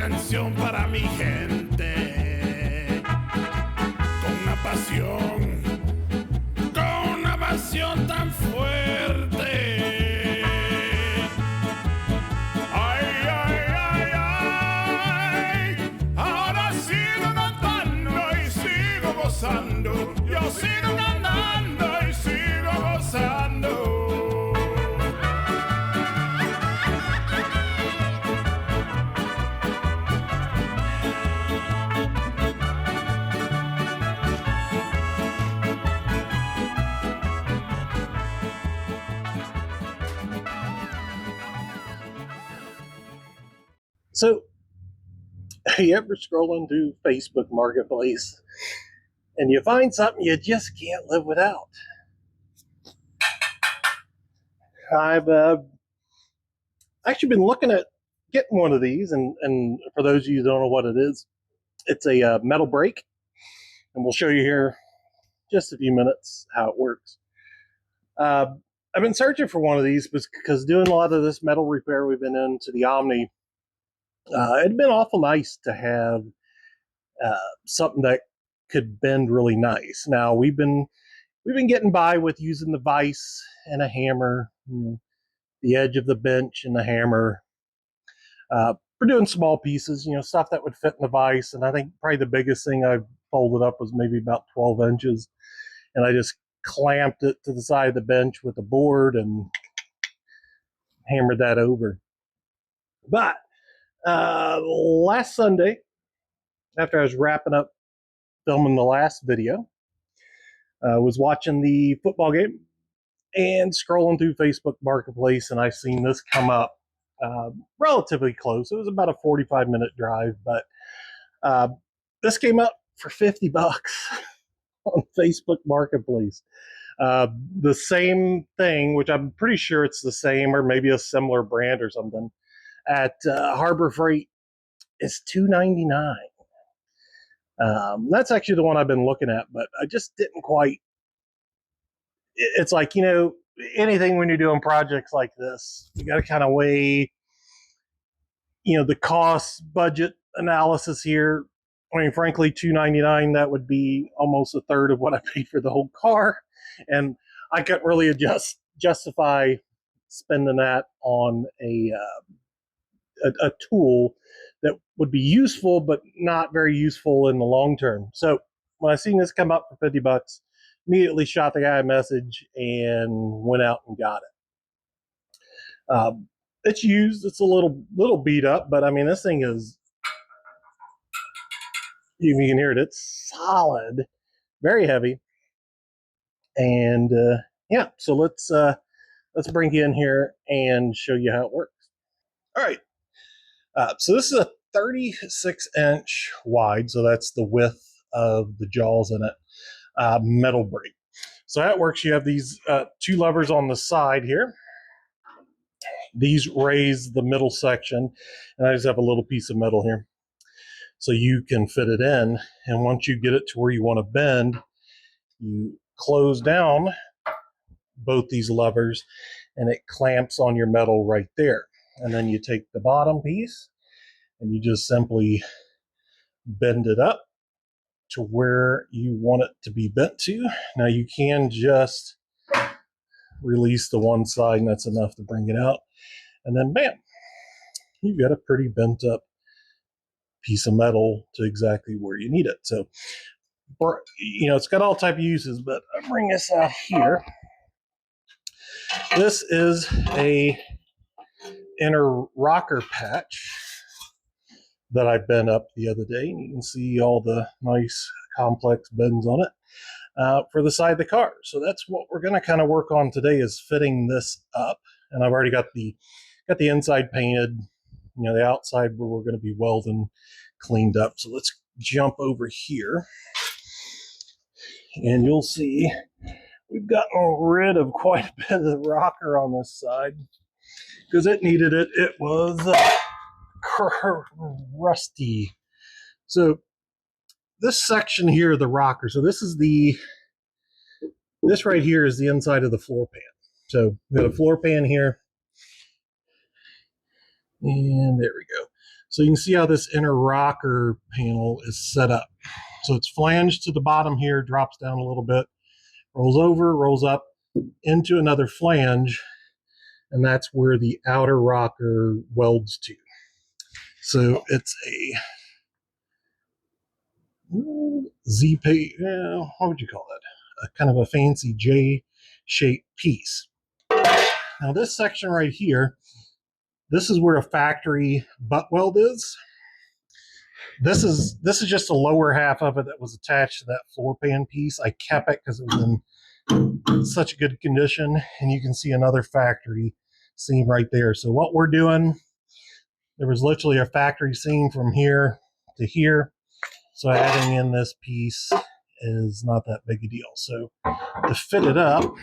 canción para mi gente, con una pasión tan fuerte. Ay, ay, ay, ay, ahora sigo cantando y sigo gozando, yo sigo cantando y sigo gozando. So, you ever scrolling through Facebook Marketplace and you find something you just can't live without? I've actually been looking at getting one of these, and for those of you who don't know what it is, it's a metal brake, and we'll show you here in just a few minutes how it works. I've been searching for one of these because doing a lot of this metal repair we've been into the Omni, it'd been awful nice to have something that could bend really nice. Now we've been getting by with using the vise and a hammer, the edge of the bench and the hammer. We're doing small pieces, stuff that would fit in the vise. And I think probably the biggest thing I folded up was maybe about 12 inches. And I just clamped it to the side of the bench with a board and hammered that over. But last Sunday, after I was wrapping up filming the last video, I was watching the football game and scrolling through Facebook Marketplace, and I seen this come up relatively close. It was about a 45-minute drive, but this came up for $50 on Facebook Marketplace. The same thing, which I'm pretty sure it's the same or maybe a similar brand or something, at Harbor Freight is $2.99. That's actually the one I've been looking at, but I just didn't quite. It's like, anything when you're doing projects like this, you got to kind of weigh, the cost budget analysis here. I mean, frankly, $2.99, that would be almost a third of what I paid for the whole car. And I couldn't really justify spending that on a tool that would be useful, but not very useful in the long term. So when I seen this come up for $50, immediately shot the guy a message and went out and got it. It's used. It's a little beat up, but I mean, this thing is, you can hear it. It's solid, very heavy. And yeah, so let's bring you in here and show you how it works. All right. So this is a 36-inch wide, so that's the width of the jaws in it, metal brake. So how it works, you have these two levers on the side here. These raise the middle section, and I just have a little piece of metal here. So you can fit it in, and once you get it to where you want to bend, you close down both these levers, and it clamps on your metal right there. And then you take the bottom piece, and you just simply bend it up to where you want it to be bent to. Now you can just release the one side, and that's enough to bring it out. And then bam, you've got a pretty bent up piece of metal to exactly where you need it. So, it's got all type of uses, but I bring this out here. This is a inner rocker patch that I bent up the other day, and you can see all the nice complex bends on it for the side of the car. So that's what we're going to kind of work on today, is fitting this up. And I've already got the inside painted, the outside where we're going to be welding cleaned up. So let's jump over here, and you'll see we've gotten rid of quite a bit of the rocker on this side because it needed it. It was rusty. So this section here, the rocker, so this right here is the inside of the floor pan. So we got a floor pan here, and there we go. So you can see how this inner rocker panel is set up. So it's flanged to the bottom here, drops down a little bit, rolls over, rolls up into another flange, and that's where the outer rocker welds to. So it's a what would you call it? A kind of a fancy J-shaped piece. Now this section right here, this is where a factory butt weld is. This is just the lower half of it that was attached to that floor pan piece. I kept it because it was in such a good condition, and you can see another factory seam right there. So what we're doing, there was literally a factory seam from here to here. So adding in this piece is not that big a deal. So to fit it up,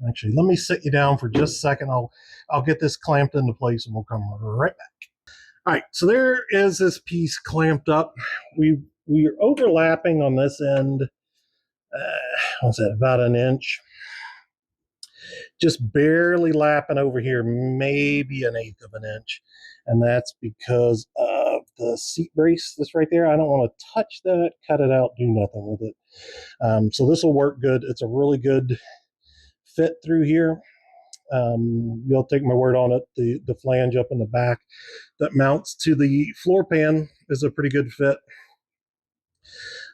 actually, let me sit you down for just a second. I'll get this clamped into place and we'll come right back. All right, so there is this piece clamped up. We are overlapping on this end. What's that? About an inch. Just barely lapping over here, maybe an eighth of an inch. And that's because of the seat brace that's right there. I don't want to touch that, cut it out, do nothing with it. So this will work good. It's a really good fit through here. You'll take my word on it. The flange up in the back that mounts to the floor pan is a pretty good fit.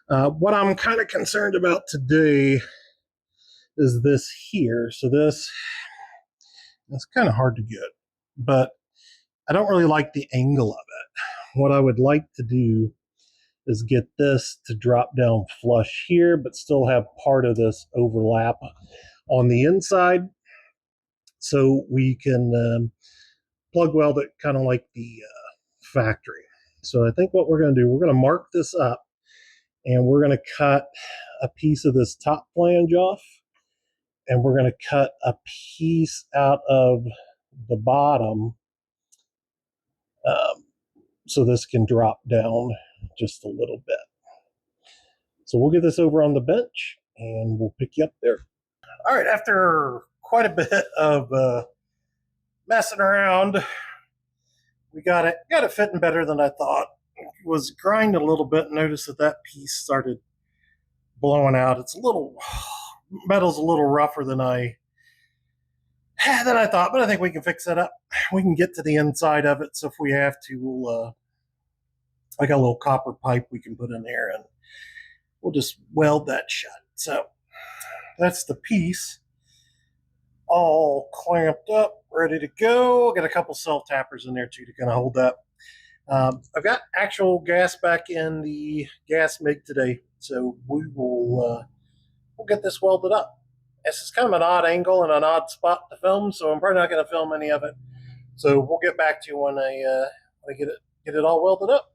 What I'm kind of concerned about today is this here. So that's kind of hard to get, but I don't really like the angle of it. What I would like to do is get this to drop down flush here, but still have part of this overlap on the inside, so we can plug weld it kind of like the factory. So I think what we're going to do, we're going to mark this up, and we're going to cut a piece of this top flange off, and we're going to cut a piece out of the bottom, so this can drop down just a little bit. So we'll get this over on the bench and we'll pick you up there. All right, after quite a bit of messing around, we got it fitting better than I thought. It was grinding a little bit and noticed that piece started blowing out. It's metal's a little rougher than I thought, but I think we can fix that up. We can get to the inside of it, so if we have to, I got a little copper pipe we can put in there, and we'll just weld that shut. So that's the piece all clamped up, ready to go. Got a couple self-tappers in there too to kind of hold that. I've got actual gas back in the gas MIG today, so we'll get this welded up. This is kind of an odd angle and an odd spot to film, so I'm probably not going to film any of it. So we'll get back to you when I get it all welded up.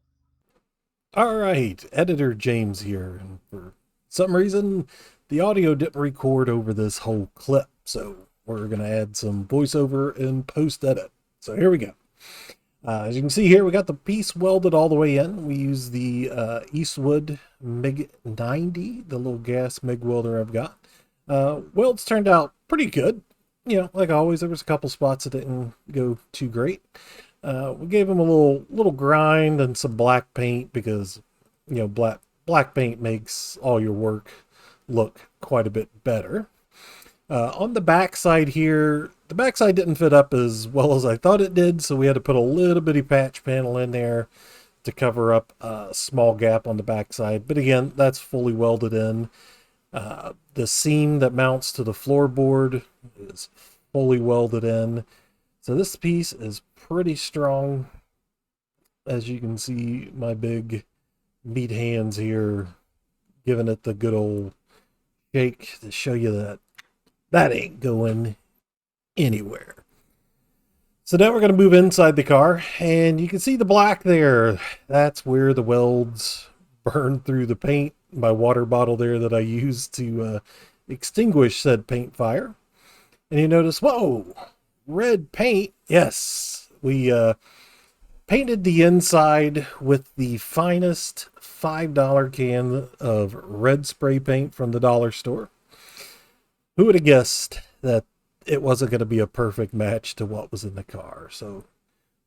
All right, Editor James here, and for some reason the audio didn't record over this whole clip, so we're going to add some voiceover and post-edit. So here we go. As you can see here, we got the piece welded all the way in. We use the Eastwood MIG 90, the little gas MIG welder I've got. Welds turned out pretty good. You know, like always, there was a couple spots that didn't go too great. We gave them a little grind and some black paint because, you know, black paint makes all your work look quite a bit better. On the back side here, the backside didn't fit up as well as I thought it did, so we had to put a little bitty patch panel in there to cover up a small gap on the backside. But again, that's fully welded in. The seam that mounts to the floorboard is fully welded in. So this piece is pretty strong. As you can see, my big meat hands here giving it the good old shake to show you that ain't going anywhere. So now we're going to move inside the car, and you can see the black there. That's where the welds burn through the paint. My water bottle there that I used to extinguish said paint fire. And you notice, whoa, red paint. Yes, we painted the inside with the finest $5 can of red spray paint from the dollar store. Who would have guessed that it wasn't going to be a perfect match to what was in the car. So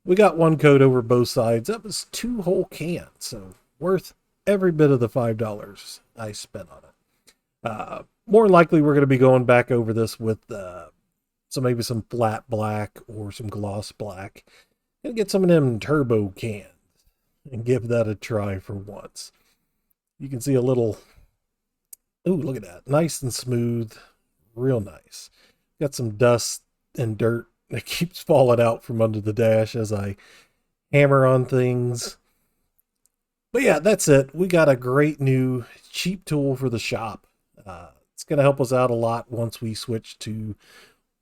we got one coat over both sides. That was 2 whole cans, so worth every bit of the $5 I spent on it. More than likely, we're going to be going back over this with maybe some flat black or some gloss black, and get some of them turbo cans and give that a try for once. You can see a little, ooh, look at that, nice and smooth, real nice. Got some dust and dirt that keeps falling out from under the dash as I hammer on things. But yeah, that's it. We got a great new cheap tool for the shop. It's going to help us out a lot once we switch to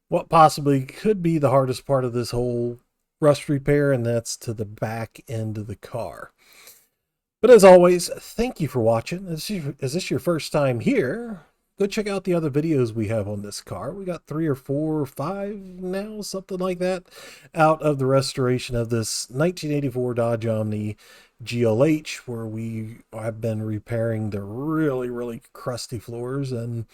what possibly could be the hardest part of this whole rust repair, and that's to the back end of the car. But as always, thank you for watching. Is this your first time here? Go check out the other videos we have on this car. We got 3 or 4 or 5 now, something like that, out of the restoration of this 1984 Dodge Omni GLH, where we have been repairing the really, really crusty floors, and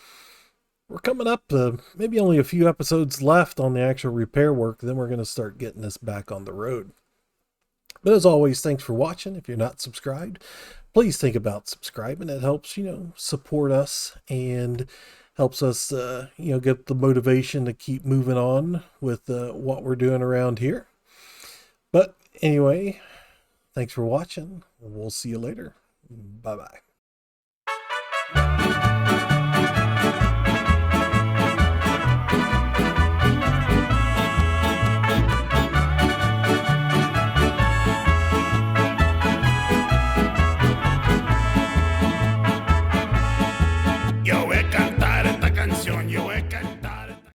we're coming up to maybe only a few episodes left on the actual repair work. Then we're going to start getting this back on the road. But as always, thanks for watching. If you're not subscribed, please think about subscribing. It helps, support us and helps us, get the motivation to keep moving on with what we're doing around here. But anyway, thanks for watching. We'll see you later. Bye-bye.